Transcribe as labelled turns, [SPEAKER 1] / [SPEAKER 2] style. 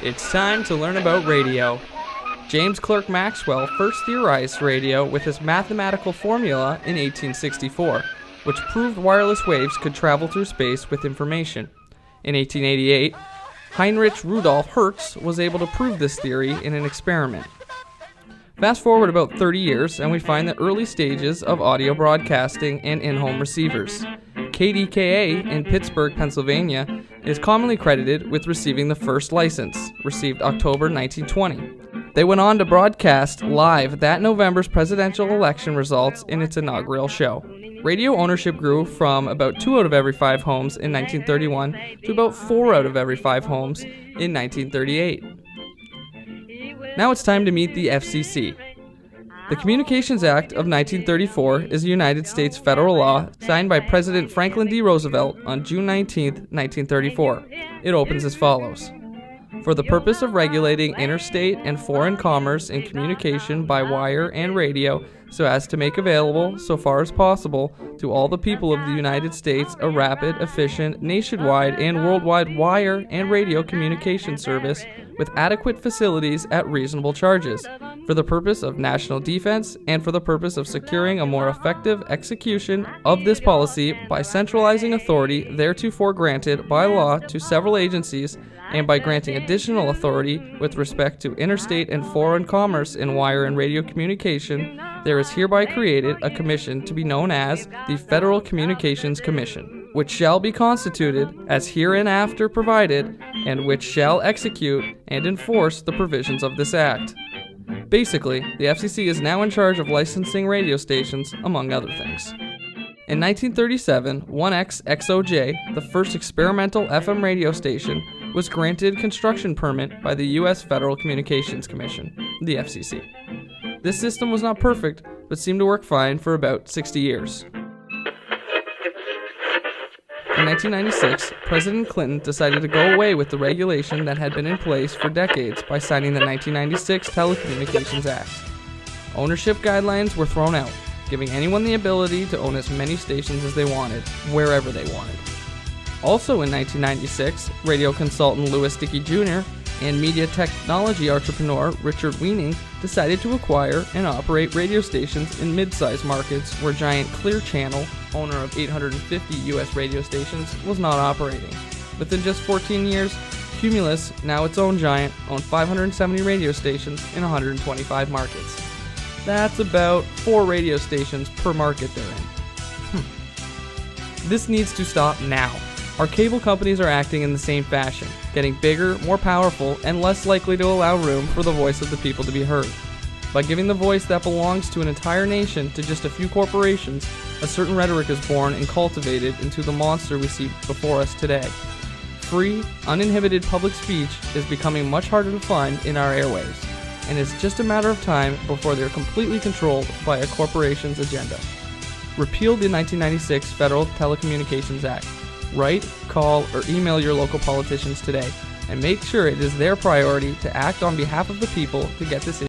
[SPEAKER 1] It's time to learn about radio. James Clerk Maxwell first theorized radio with his mathematical formula in 1864, which proved wireless waves could travel through space with information. In 1888, Heinrich Rudolf Hertz was able to prove this theory in an experiment. Fast forward about 30 years, and we find the early stages of audio broadcasting and in-home receivers. KDKA in Pittsburgh, Pennsylvania, is commonly credited with receiving the first license, received October 1920. They went on to broadcast live that November's presidential election results in its inaugural show. Radio ownership grew from about 2 out of every 5 homes in 1931 to about 4 out of every 5 homes in 1938. Now it's time to meet the FCC. The Communications Act of 1934 is a United States federal law signed by President Franklin D. Roosevelt on June 19, 1934. It opens as follows. For the purpose of regulating interstate and foreign commerce in communication by wire and radio, so as to make available, so far as possible, to all the people of the United States a rapid, efficient, nationwide, and worldwide wire and radio communication service with adequate facilities at reasonable charges, for the purpose of national defense and for the purpose of securing a more effective execution of this policy by centralizing authority theretofore granted by law to several agencies and by granting additional authority with respect to interstate and foreign commerce in wire and radio communication, there is hereby created a commission to be known as the Federal Communications Commission, which shall be constituted as hereinafter provided, and which shall execute and enforce the provisions of this act. Basically, the FCC is now in charge of licensing radio stations, among other things. In 1937, 1XXOJ, the first experimental FM radio station, was granted construction permit by the U.S. Federal Communications Commission, the FCC. This system was not perfect, but seemed to work fine for about 60 years. In 1996, President Clinton decided to go away with the regulation that had been in place for decades by signing the 1996 Telecommunications Act. Ownership guidelines were thrown out, giving anyone the ability to own as many stations as they wanted, wherever they wanted. Also in 1996, radio consultant Louis Dickey Jr. and media technology entrepreneur Richard Weening decided to acquire and operate radio stations in mid-sized markets where giant Clear Channel, owner of 850 U.S. radio stations, was not operating. Within just 14 years, Cumulus, now its own giant, owned 570 radio stations in 125 markets. That's about 4 radio stations per market they're in. This needs to stop now. Our cable companies are acting in the same fashion, getting bigger, more powerful, and less likely to allow room for the voice of the people to be heard. By giving the voice that belongs to an entire nation to just a few corporations, a certain rhetoric is born and cultivated into the monster we see before us today. Free, uninhibited public speech is becoming much harder to find in our airwaves, and it's just a matter of time before they're completely controlled by a corporation's agenda. Repeal the 1996 Federal Telecommunications Act. Write, call, or email your local politicians today, and make sure it is their priority to act on behalf of the people to get this